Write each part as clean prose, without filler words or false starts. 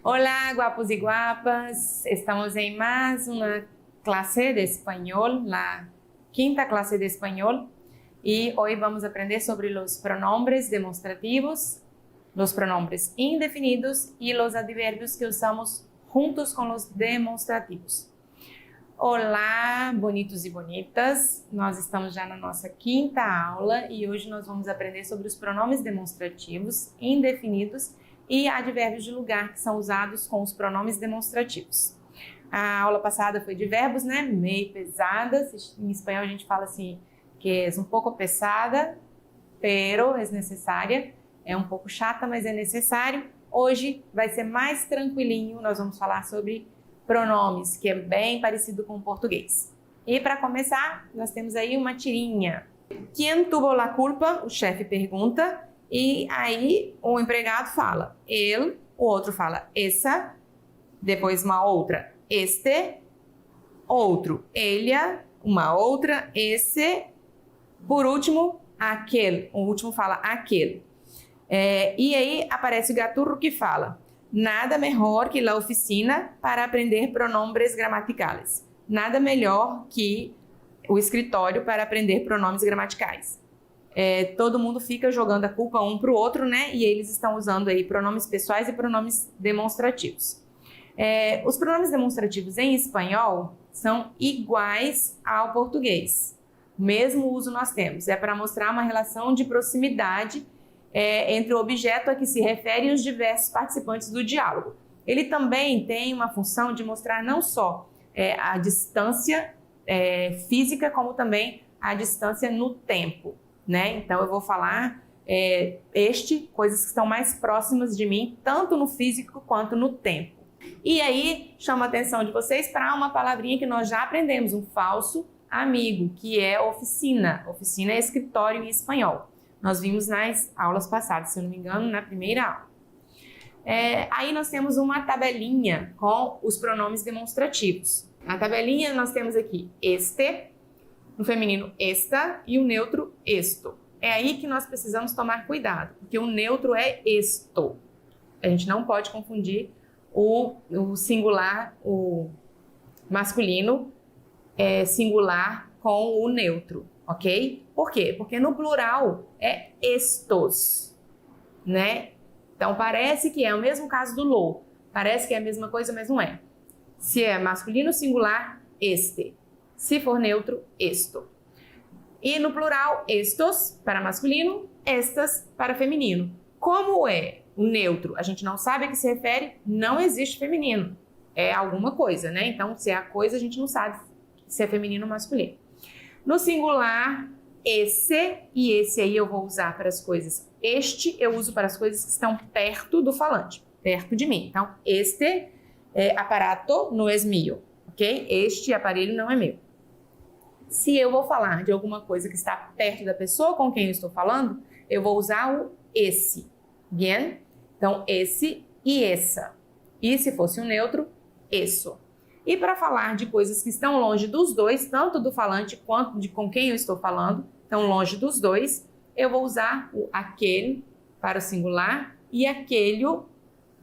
Hola, guapos y guapas. Estamos en más una clase de español, la quinta clase de español. Y hoy vamos a aprender sobre los pronombres demostrativos, los pronombres indefinidos y los adverbios que usamos juntos com os demonstrativos. Olá, bonitos e bonitas! Nós estamos já na nossa quinta aula e hoje nós vamos aprender sobre os pronomes demonstrativos, indefinidos e advérbios de lugar que são usados com os pronomes demonstrativos. A aula passada foi de verbos, né? Meio pesadas. Em espanhol a gente fala assim, que é um pouco pesada, pero é necessária. É um pouco chata, mas é necessário. Hoje vai ser mais tranquilinho, nós vamos falar sobre pronomes, que é bem parecido com o português. E para começar, nós temos aí uma tirinha. Quem tuvo la culpa? O chefe pergunta, e aí o empregado fala ele, o outro fala essa, depois uma outra, este, outro, ella, uma outra, esse, por último, aquele, o último fala aquele. E aí aparece o gaturro que fala: nada melhor que a oficina para aprender pronombres gramaticais. Nada melhor que o escritório para aprender pronomes gramaticais. Todo mundo fica jogando a culpa um para o outro, né? E eles estão usando aí pronomes pessoais e pronomes demonstrativos. Os pronomes demonstrativos em espanhol são iguais ao português. O mesmo uso nós temos. É para mostrar uma relação de proximidade entre o objeto a que se refere e os diversos participantes do diálogo. Ele também tem uma função de mostrar não só a distância física, como também a distância no tempo, né? Então eu vou falar coisas que estão mais próximas de mim, tanto no físico quanto no tempo. E aí chama a atenção de vocês para uma palavrinha que nós já aprendemos, um falso amigo, que é oficina. Oficina é escritório em espanhol. Nós vimos nas aulas passadas, se eu não me engano, na primeira aula. Aí nós temos uma tabelinha com os pronomes demonstrativos. Na tabelinha nós temos aqui este, no feminino esta e o neutro esto. É aí que nós precisamos tomar cuidado, porque o neutro é esto. A gente não pode confundir o singular, o masculino singular com o neutro. Ok? Por quê? Porque no plural é estos, né? Então parece que é o mesmo caso do lo. Parece que é a mesma coisa, mas não é. Se é masculino singular, este. Se for neutro, esto. E no plural, estos para masculino, estas para feminino. Como é o neutro? A gente não sabe a que se refere, não existe feminino. É alguma coisa, né? Então, se é a coisa, a gente não sabe se é feminino ou masculino. No singular, esse e esse aí eu vou usar para as coisas. Este eu uso para as coisas que estão perto do falante, perto de mim. Então, este aparato não é meu, ok? Este aparelho não é meu. Se eu vou falar de alguma coisa que está perto da pessoa com quem eu estou falando, eu vou usar o esse. Bien? Então, esse e essa. E se fosse um neutro, eso. E para falar de coisas que estão longe dos dois, tanto do falante quanto de com quem eu estou falando, estão longe dos dois, eu vou usar o aquele para o singular e aquelho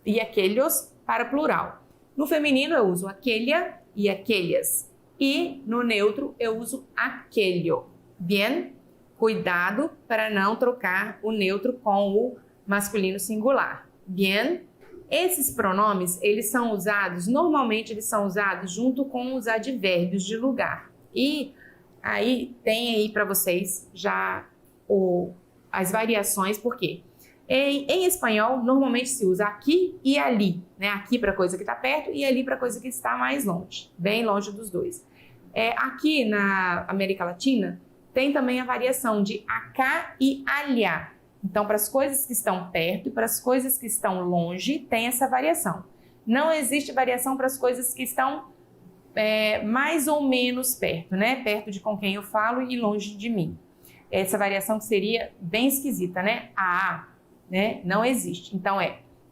e aquelhos para o plural. No feminino eu uso aquelha e aquelhas. E no neutro eu uso aquelho. Bien? Cuidado para não trocar o neutro com o masculino singular. Bien? Esses pronomes, normalmente eles são usados junto com os advérbios de lugar. E aí tem aí para vocês já as variações, por quê? Em espanhol, normalmente se usa aqui e ali, né? Aqui para coisa que está perto e ali para coisa que está mais longe, bem longe dos dois. Aqui na América Latina, tem também a variação de acá e allá. Então, para as coisas que estão perto e para as coisas que estão longe, tem essa variação. Não existe variação para as coisas que estão mais ou menos perto, né? Perto de com quem eu falo e longe de mim. Essa variação que seria bem esquisita, né? Né? Não existe. Então,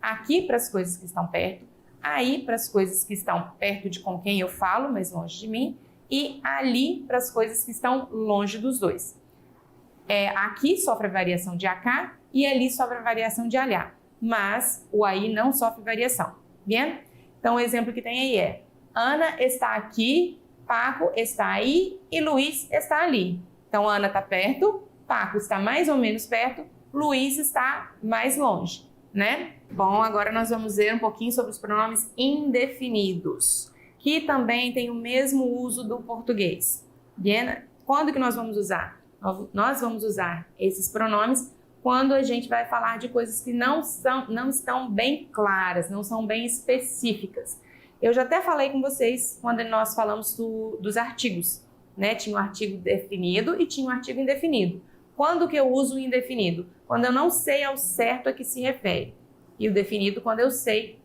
aqui para as coisas que estão perto, aí para as coisas que estão perto de com quem eu falo, mas longe de mim, e ali para as coisas que estão longe dos dois. Aqui sofre a variação de acá e ali sofre a variação de allá, mas o aí não sofre variação. Bien? Então, o exemplo que tem aí é: Ana está aqui, Paco está aí e Luiz está ali. Então, Ana está perto, Paco está mais ou menos perto, Luiz está mais longe, né? Bom, agora nós vamos ver um pouquinho sobre os pronomes indefinidos, que também tem o mesmo uso do português. Bien? Quando que nós vamos usar? Nós vamos usar esses pronomes quando a gente vai falar de coisas que não estão bem claras, não são bem específicas. Eu já até falei com vocês quando nós falamos dos artigos, né? Tinha um artigo definido e tinha um artigo indefinido. Quando que eu uso o indefinido? Quando eu não sei ao certo a que se refere. E o definido quando eu sei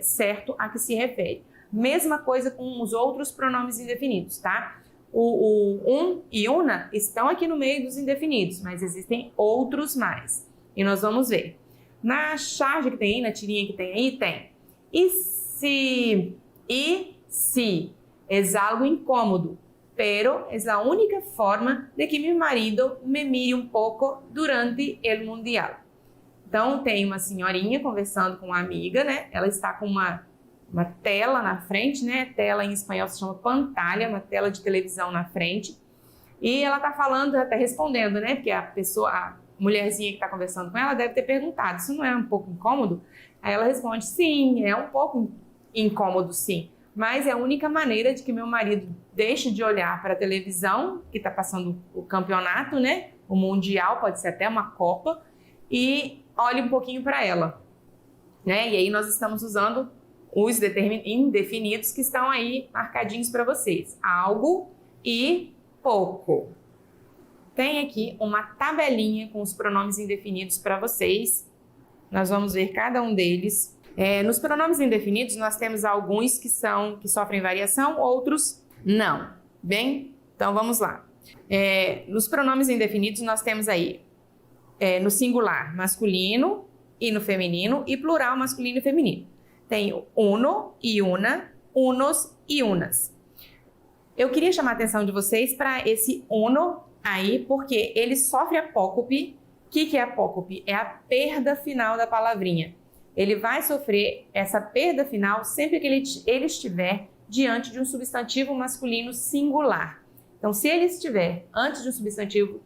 certo a que se refere. Mesma coisa com os outros pronomes indefinidos, tá? O um e una estão aqui no meio dos indefinidos, mas existem outros mais. E nós vamos ver. Na charge que tem aí, na tirinha que tem aí, tem e se es algo incómodo, pero es la única forma de que mi marido me mire um pouco durante el mundial. Então, tem uma senhorinha conversando com uma amiga, né? Ela está com uma tela na frente, né? Tela em espanhol se chama pantalla, uma tela de televisão na frente. E ela tá falando, até respondendo, né? Porque a mulherzinha que tá conversando com ela deve ter perguntado: isso não é um pouco incômodo? Aí ela responde: sim, é um pouco incômodo, sim. Mas é a única maneira de que meu marido deixe de olhar para a televisão, que tá passando o campeonato, né? O mundial, pode ser até uma Copa, e olhe um pouquinho para ela, né? E aí nós estamos usando os indefinidos que estão aí marcadinhos para vocês. Algo e pouco. Tem aqui uma tabelinha com os pronomes indefinidos para vocês. Nós vamos ver cada um deles. Nos pronomes indefinidos, nós temos alguns que sofrem variação, outros não. Bem? Então, vamos lá. Nos pronomes indefinidos, nós temos aí no singular masculino e no feminino e plural masculino e feminino. Tem uno e una, unos e unas. Eu queria chamar a atenção de vocês para esse uno aí, porque ele sofre apócope. O que é apócope? É a perda final da palavrinha. Ele vai sofrer essa perda final sempre que ele estiver diante de um substantivo masculino singular. Então, se ele estiver antes de um substantivo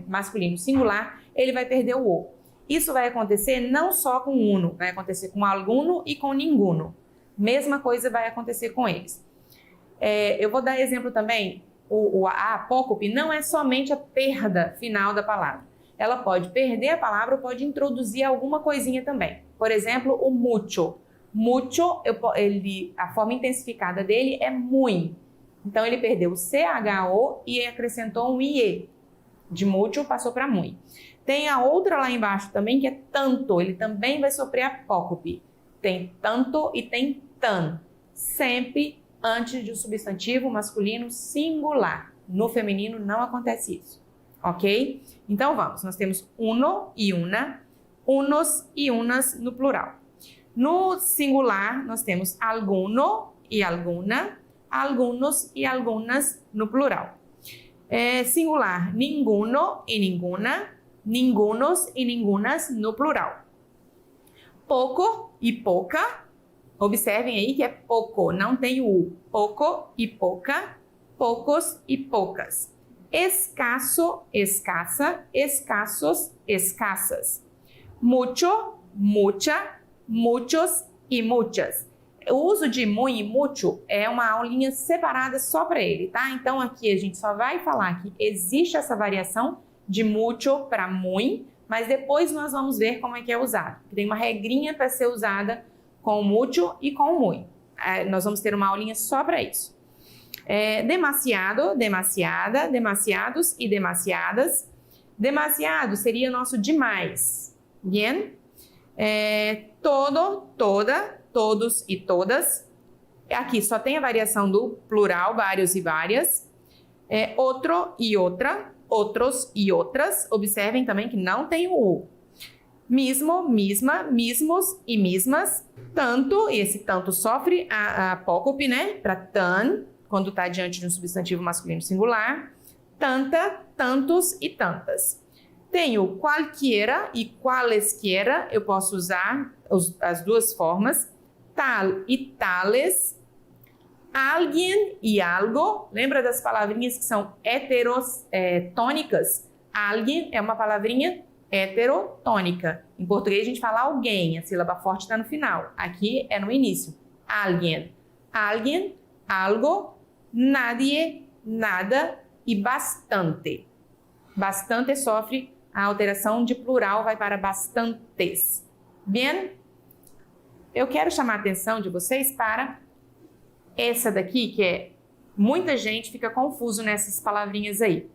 masculino singular, ele vai perder o o. Isso vai acontecer não só com uno, vai acontecer com alguno e com ninguno. Mesma coisa vai acontecer com eles. Eu vou dar exemplo também. A apócope não é somente a perda final da palavra. Ela pode perder a palavra ou pode introduzir alguma coisinha também. Por exemplo, o mucho. Mucho, a forma intensificada dele é muy. Então, ele perdeu o CHO e acrescentou um IE. De mucho passou para muy. Tem a outra lá embaixo também, que é tanto. Ele também vai sofrer apócope. Tem tanto e tem tan. Sempre antes de um substantivo masculino singular. No feminino não acontece isso. Ok? Então vamos. Nós temos uno e una, unos e unas no plural. No singular, nós temos alguno e alguna, algunos e algunas no plural. Singular, ninguno e ninguna, ningunos e ningunas no plural. Pouco e pouca, observem aí que é pouco, não tem o U. Pouco e pouca, poucos e poucas. Escasso, escassa, escassos, escassas. Mucho, mucha, muchos e muchas. O uso de muy e mucho é uma aulinha separada só para ele, tá? Então aqui a gente só vai falar que existe essa variação de mucho para muy, mas depois nós vamos ver como é que é usado. Tem uma regrinha para ser usada com o mucho e com o muy. Nós vamos ter uma aulinha só para isso. Demasiado, demasiada, demasiados e demasiadas. Demasiado seria nosso demais. Bien? Todo, toda, todos e todas. Aqui só tem a variação do plural, vários e várias. Outro e outra, outros e outras. Observem também que não tem o U. Mismo, misma, mismos e mismas. Tanto, e esse tanto sofre a apócope, né? Para tan, quando está diante de um substantivo masculino singular. Tanta, tantos e tantas. Tenho qualquiera e qualesquiera, eu posso usar as duas formas. tal e tales, alguien e algo. Lembra das palavrinhas que são heterotônicas? Alguien é uma palavrinha heterotônica. Em português a gente fala alguém, a sílaba forte está no final. Aqui é no início. Alguien. Alguien, algo, nadie, nada e bastante. Bastante sofre a alteração de plural, vai para bastantes. Bien? Eu quero chamar a atenção de vocês para essa daqui, que é muita gente fica confuso nessas palavrinhas aí.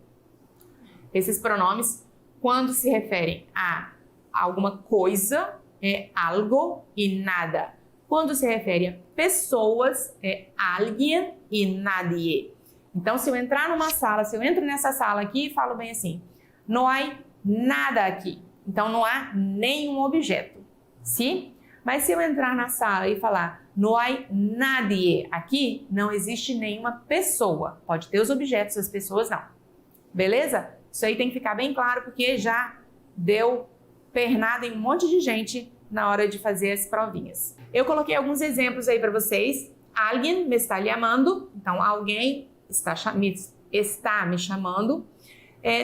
Esses pronomes, quando se referem a alguma coisa, é algo e nada. Quando se refere a pessoas, é alguien e nadie. Então, se eu entrar numa sala, se eu entro nessa sala aqui e falo bem assim, não há nada aqui. Então, não há nenhum objeto. Sim? Mas se eu entrar na sala e falar, não há nadie aqui, não existe nenhuma pessoa. Pode ter os objetos, as pessoas não. Beleza? Isso aí tem que ficar bem claro, porque já deu pernada em um monte de gente na hora de fazer as provinhas. Eu coloquei alguns exemplos aí para vocês. Alguien me está chamando. Então, alguém está me chamando.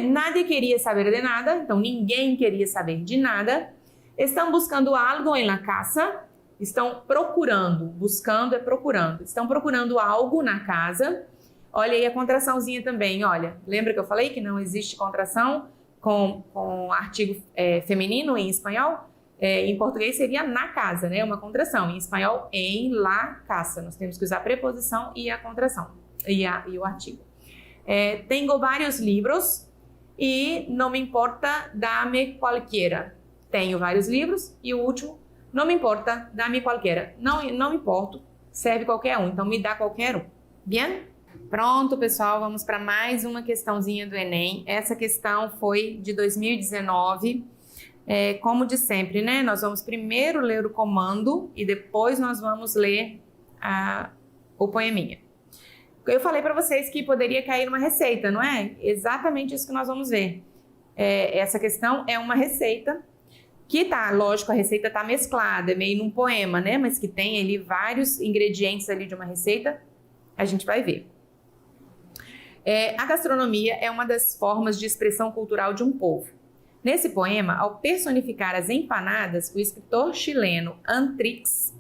Nadie queria saber de nada. Então, ninguém queria saber de nada. Estão buscando algo em la casa. Estão procurando. Buscando é procurando. Estão procurando algo na casa. Olha aí a contraçãozinha também, olha. Lembra que eu falei que não existe contração com artigo feminino em espanhol? Em português seria na casa, né? Uma contração. Em espanhol, em la casa. Nós temos que usar a preposição e a contração. E o artigo. Tenho vários livros e não me importa, dame cualquiera. Tenho vários livros e o último, não me importa, dame cualquiera. Não me importo, serve qualquer um. Então, me dá qualquer um. Bien? Pronto, pessoal, vamos para mais uma questãozinha do Enem. Essa questão foi de 2019. Como de sempre, né? Nós vamos primeiro ler o comando e depois nós vamos ler o poeminha. Eu falei para vocês que poderia cair uma receita, não é? Exatamente isso que nós vamos ver. Essa questão é uma receita que tá, lógico, a receita tá mesclada, é meio num poema, né? Mas que tem ali vários ingredientes ali de uma receita, a gente vai ver. A gastronomia é uma das formas de expressão cultural de um povo. Nesse poema, ao personificar as empanadas, o escritor chileno Antrix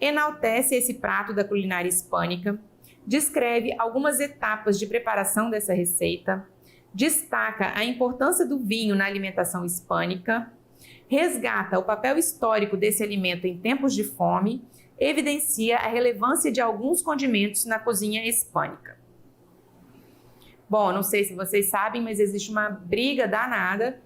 enaltece esse prato da culinária hispânica, descreve algumas etapas de preparação dessa receita, destaca a importância do vinho na alimentação hispânica, resgata o papel histórico desse alimento em tempos de fome, evidencia a relevância de alguns condimentos na cozinha hispânica. Bom, não sei se vocês sabem, mas existe uma briga danada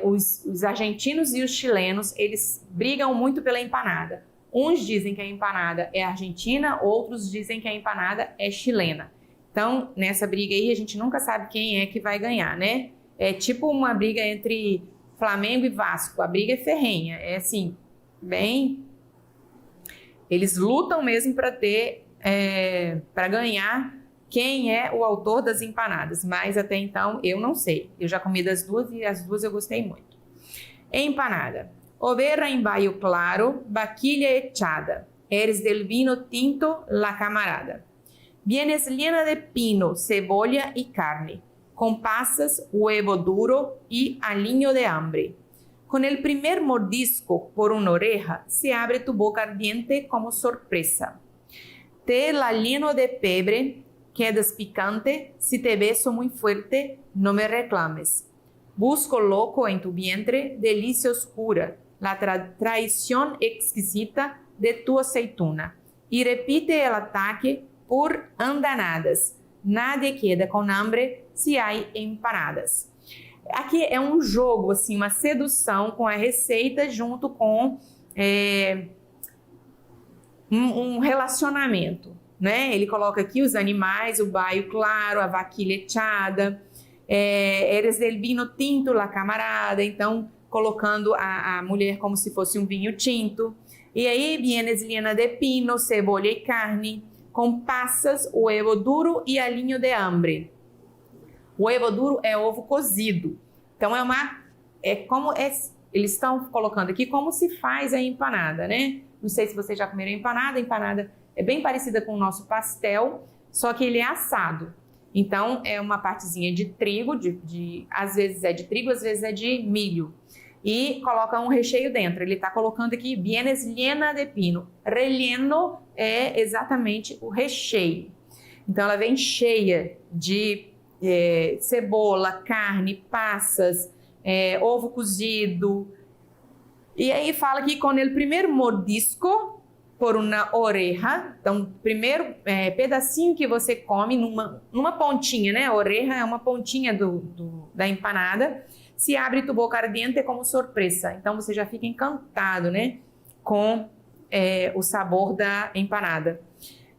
os argentinos e os chilenos, eles brigam muito pela empanada. Uns dizem que a empanada é argentina, outros dizem que a empanada é chilena. Então, nessa briga aí, a gente nunca sabe quem é que vai ganhar, né? É tipo uma briga entre Flamengo e Vasco. A briga é ferrenha, é assim, bem... Eles lutam mesmo para ganhar quem é o autor das empanadas, mas até então eu não sei. Eu já comi das duas e as duas eu gostei muito. Empanada. Oveja em baio claro, vaquilla echada. Eres del vino tinto, la camarada. Vienes llena de pino, cebolla y carne, con pasas, huevo duro y aliño de hambre. Con el primer mordisco por una oreja, se abre tu boca ardiente como sorpresa. Te la lleno de pebre, quedas picante, si te beso muy fuerte, no me reclames. Busco loco en tu vientre, delicia oscura, la traición exquisita de tu aceituna. Y repite el ataque por andanadas. Nadie queda con hambre si hay empanadas. Aqui é um jogo, assim, uma sedução com a receita junto com um relacionamento, né? Ele coloca aqui os animais, o baio claro, a vaquilla echada, eres del vino tinto, la camarada, então colocando a mulher como se fosse um vinho tinto. E aí, vienes llena de pino, cebolla e carne, com passas, huevo duro e aliño de hambre. O huevo duro é ovo cozido. Então, eles estão colocando aqui como se faz a empanada, né? Não sei se vocês já comeram empanada. A empanada é bem parecida com o nosso pastel, só que ele é assado. Então, é uma partezinha de trigo, às vezes é de trigo, às vezes é de milho. E coloca um recheio dentro. Ele está colocando aqui, vienes llena de pino. Relleno é exatamente o recheio. Então, ela vem cheia de cebola, carne, passas, ovo cozido. E aí fala aqui com o primeiro mordisco por uma oreja. Então, primeiro pedacinho que você come numa pontinha, né? A oreja é uma pontinha da empanada. Se abre tu boca ardiente como surpresa. Então, você já fica encantado, né? Com o sabor da empanada.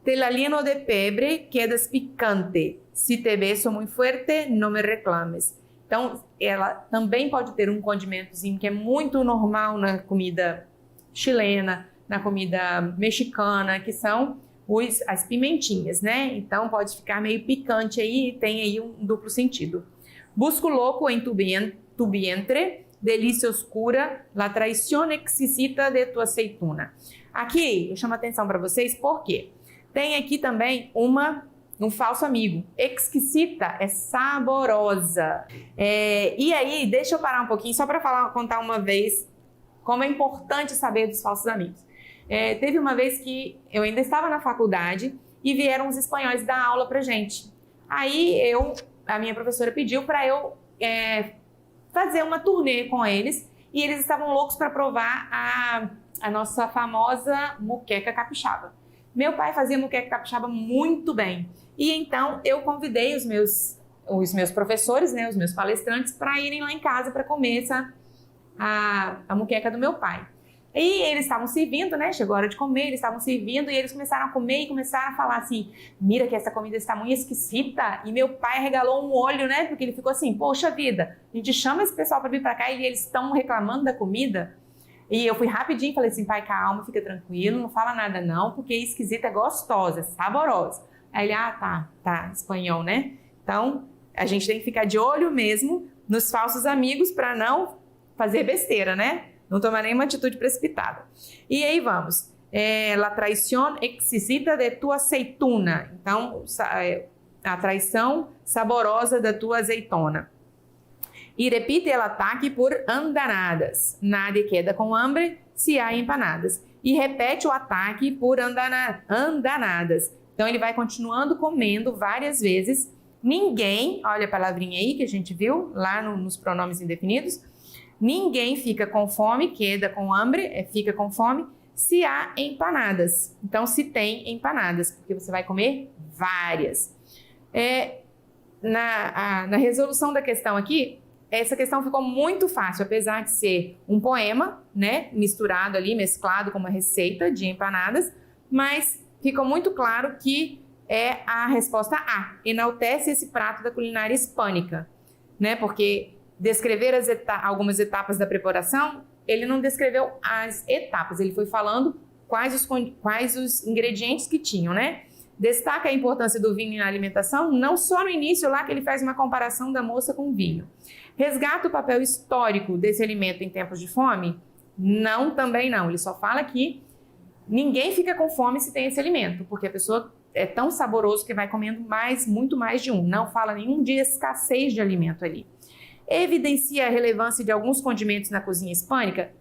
Te la lleno de pebre, quedas picante. Si te beso muy fuerte, no me reclames. Então, ela também pode ter um condimentozinho que é muito normal na comida chilena, na comida mexicana, que são as pimentinhas, né? Então, pode ficar meio picante aí e tem aí um duplo sentido. Busco loco en tu vientre, delícia oscura, la traición exquisita de tu aceituna. Aqui, eu chamo a atenção para vocês, por quê? Tem aqui também um falso amigo. Exquisita é saborosa. E aí, deixa eu parar um pouquinho só para contar uma vez como é importante saber dos falsos amigos. Teve uma vez que eu ainda estava na faculdade e vieram os espanhóis dar aula pra gente. Aí a minha professora pediu para eu fazer uma turnê com eles e eles estavam loucos para provar a nossa famosa moqueca capixaba. Meu pai fazia moqueca capixaba muito bem. E então eu convidei os meus professores, né, os meus palestrantes, para irem lá em casa para comer a moqueca do meu pai. E eles estavam servindo, né? Chegou a hora de comer, eles estavam servindo e eles começaram a comer e começaram a falar assim: mira que essa comida está muito esquisita. E meu pai regalou um olho, né? Porque ele ficou assim: poxa vida, a gente chama esse pessoal para vir para cá e eles estão reclamando da comida. E eu fui rapidinho e falei assim: pai, calma, fica tranquilo, não fala nada não, porque esquisita é gostosa, é saborosa. Aí ele: tá, espanhol, né? Então, a gente tem que ficar de olho mesmo nos falsos amigos para não fazer besteira, né? Não tomar nenhuma atitude precipitada. E aí vamos. La traición exquisita de tu aceituna. Então, a traição saborosa da tua azeitona. E repite el ataque por andanadas. Nadie queda com hambre se há empanadas. E repete o ataque por andanadas. Então, ele vai continuando comendo várias vezes. Ninguém, olha a palavrinha aí que a gente viu lá nos pronomes indefinidos. Ninguém fica com fome, queda com hambre, fica com fome, se há empanadas. Então, se tem empanadas, porque você vai comer várias. Na resolução da questão aqui, essa questão ficou muito fácil, apesar de ser um poema, né, misturado ali, mesclado com uma receita de empanadas, mas ficou muito claro que é a resposta A, enaltece esse prato da culinária hispânica, né, porque descrever algumas etapas da preparação, ele não descreveu as etapas, ele foi falando quais os ingredientes que tinham, né? Destaca a importância do vinho na alimentação, não só no início lá que ele faz uma comparação da moça com o vinho. Resgata o papel histórico desse alimento em tempos de fome? Não, também não. Ele só fala que ninguém fica com fome se tem esse alimento, porque a pessoa é tão saboroso que vai comendo muito mais de um. Não fala nenhum de escassez de alimento ali. Evidencia a relevância de alguns condimentos na cozinha hispânica?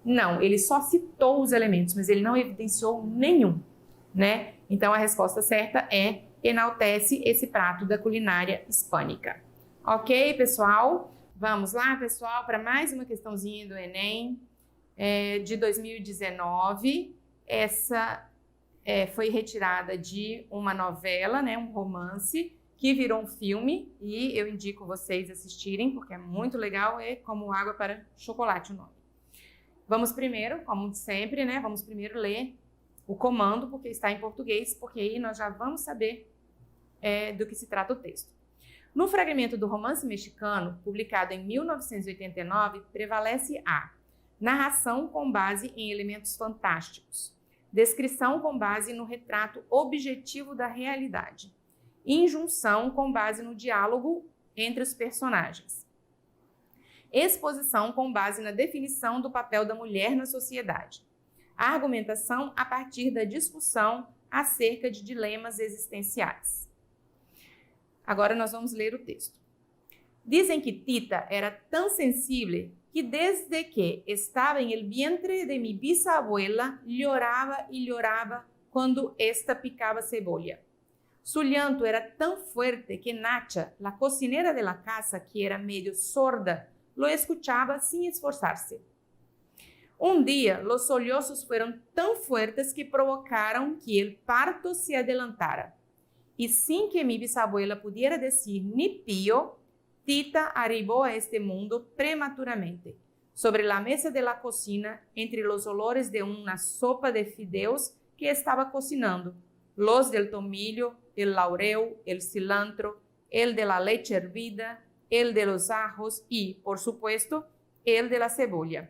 Não, ele só citou os elementos, mas ele não evidenciou nenhum, né? Então, a resposta certa é enaltece esse prato da culinária hispânica. Ok, pessoal? Vamos lá, pessoal, para mais uma questãozinha do Enem de 2019. Essa foi retirada de uma novela, né, um romance, que virou um filme e eu indico vocês assistirem, porque é muito legal, é Como Água para Chocolate o nome. Vamos primeiro, como sempre, né, vamos primeiro ler o comando, porque está em português, porque aí nós já vamos saber do que se trata o texto. No fragmento do romance mexicano, publicado em 1989, prevalece a narração com base em elementos fantásticos, descrição com base no retrato objetivo da realidade, injunção com base no diálogo entre os personagens. Exposição com base na definição do papel da mulher na sociedade. A argumentação a partir da discussão acerca de dilemas existenciais. Agora nós vamos ler o texto. Dizem que Tita era tão sensível que desde que estava em el vientre de mi bisabuela lloraba y lloraba quando esta picaba cebolla. Su llanto era tan fuerte que Nacha, la cocinera de la casa, que era medio sorda, lo escuchaba sin esforzarse. Un día, los sollozos fueron tan fuertes que provocaron que el parto se adelantara. Y sin que mi bisabuela pudiera decir ni pío, Tita arribó a este mundo prematuramente. Sobre la mesa de la cocina, entre los olores de una sopa de fideos que estaba cocinando, los del tomillo, el laurel, el cilantro, el de la leche hervida, el de los ajos y, por supuesto, el de la cebolla.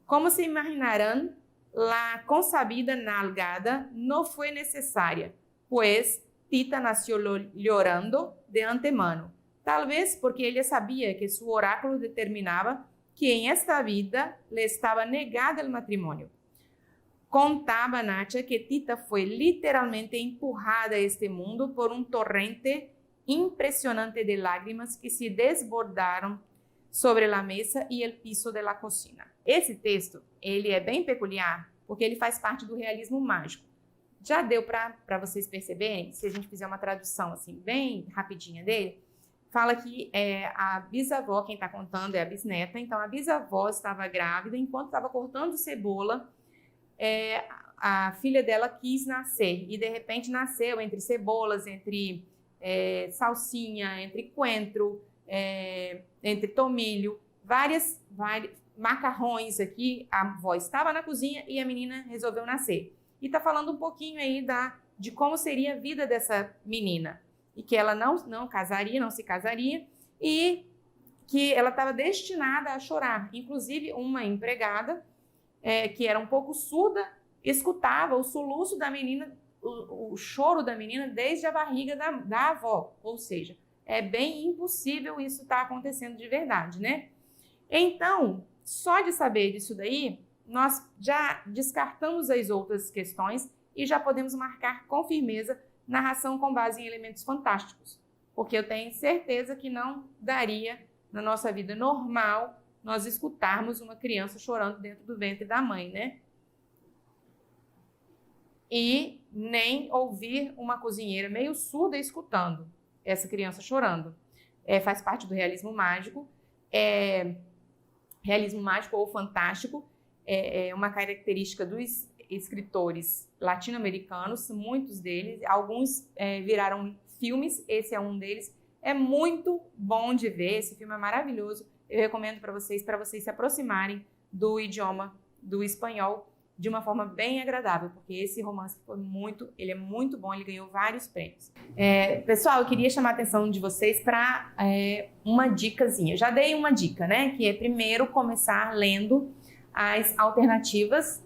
Como se imaginarán, la consabida nalgada no fue necesaria, pues Tita nació llorando de antemano, tal vez porque ella sabía que su oráculo determinaba que en esta vida le estaba negada el matrimonio. Contaba Nacha que Tita fue literalmente empujada a este mundo por un torrente impresionante de lágrimas que se desbordaram sobre a mesa e o piso da cozinha. Esse texto, ele é bem peculiar porque ele faz parte do realismo mágico. Já deu para vocês perceberem, se a gente fizer uma tradução assim bem rapidinha dele, fala que a bisavó, quem está contando é a bisneta, então a bisavó estava grávida, enquanto estava cortando cebola, a filha dela quis nascer e de repente nasceu entre cebolas, entre salsinha, entre coentro, entre tomilho, vários macarrões aqui. A avó estava na cozinha e a menina resolveu nascer. E está falando um pouquinho aí de como seria a vida dessa menina. E que ela não casaria, não se casaria, e que ela estava destinada a chorar. Inclusive, uma empregada, que era um pouco surda, escutava o soluço da menina, o choro da menina desde a barriga da avó. Ou seja, é bem impossível isso estar acontecendo de verdade, né? Então, só de saber disso daí, nós já descartamos as outras questões e já podemos marcar com firmeza narração com base em elementos fantásticos, porque eu tenho certeza que não daria, na nossa vida normal, nós escutarmos uma criança chorando dentro do ventre da mãe, né? E nem ouvir uma cozinheira meio surda escutando essa criança chorando. Faz parte do realismo mágico. Realismo mágico ou fantástico é uma característica dos escritores latino-americanos, muitos deles, alguns viraram filmes, esse é um deles. É muito bom de ver, esse filme é maravilhoso. Eu recomendo para vocês se aproximarem do idioma do espanhol de uma forma bem agradável, porque esse romance ele é muito bom, ele ganhou vários prêmios. Pessoal, eu queria chamar a atenção de vocês para uma dicasinha. Eu já dei uma dica, né? Que é primeiro começar lendo as alternativas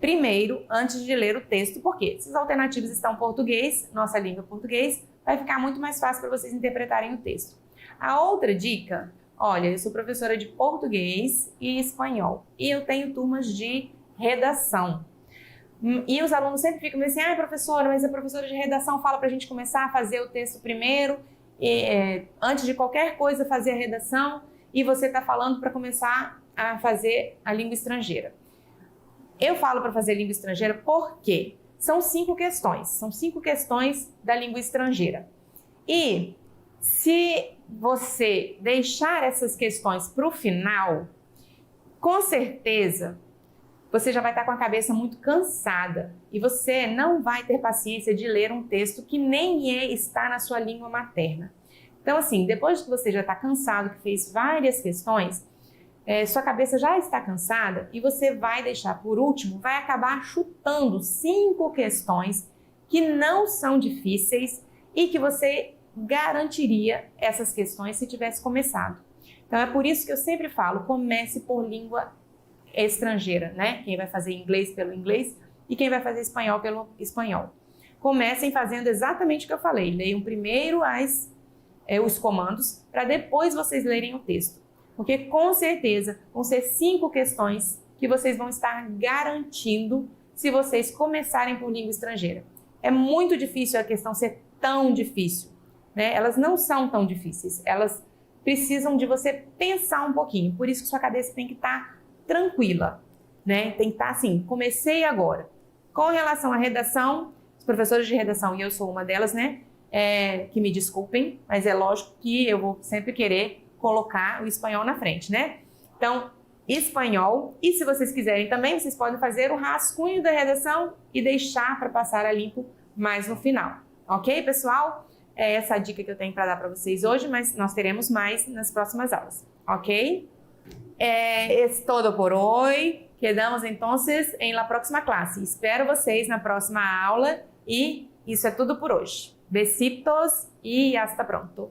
primeiro, antes de ler o texto, porque essas alternativas estão em português, nossa língua português, vai ficar muito mais fácil para vocês interpretarem o texto. A outra dica, olha, eu sou professora de português e espanhol, e eu tenho turmas de redação. E os alunos sempre ficam assim, professora, mas a professora de redação fala para a gente começar a fazer o texto primeiro, antes de qualquer coisa fazer a redação, e você está falando para começar a fazer a língua estrangeira. Eu falo para fazer língua estrangeira porque são 5 questões da língua estrangeira. E se você deixar essas questões para o final, com certeza você já vai estar com a cabeça muito cansada e você não vai ter paciência de ler um texto que nem está na sua língua materna. Então, assim, depois que você já está cansado, que fez várias questões, sua cabeça já está cansada e você vai deixar por último, vai acabar chutando 5 questões que não são difíceis e que você garantiria essas questões se tivesse começado. Então é por isso que eu sempre falo, comece por língua estrangeira, né? Quem vai fazer inglês pelo inglês e quem vai fazer espanhol pelo espanhol. Comecem fazendo exatamente o que eu falei, leiam primeiro os comandos para depois vocês lerem o texto. Porque com certeza vão ser 5 questões que vocês vão estar garantindo se vocês começarem por língua estrangeira. É muito difícil a questão ser tão difícil, né? Elas não são tão difíceis, elas precisam de você pensar um pouquinho. Por isso que sua cabeça tem que estar tranquila, né? Tem que estar assim, comecei agora. Com relação à redação, os professores de redação, e eu sou uma delas, né? Que me desculpem, mas é lógico que eu vou sempre querer colocar o espanhol na frente, né? Então, espanhol, e se vocês quiserem também, vocês podem fazer o rascunho da redação e deixar para passar a limpo mais no final. Ok, pessoal? É essa a dica que eu tenho para dar para vocês hoje, mas nós teremos mais nas próximas aulas, ok? Es todo por hoy. Quedamos entonces en la próxima clase. Espero vocês na próxima aula e isso é tudo por hoje. Besitos e hasta pronto.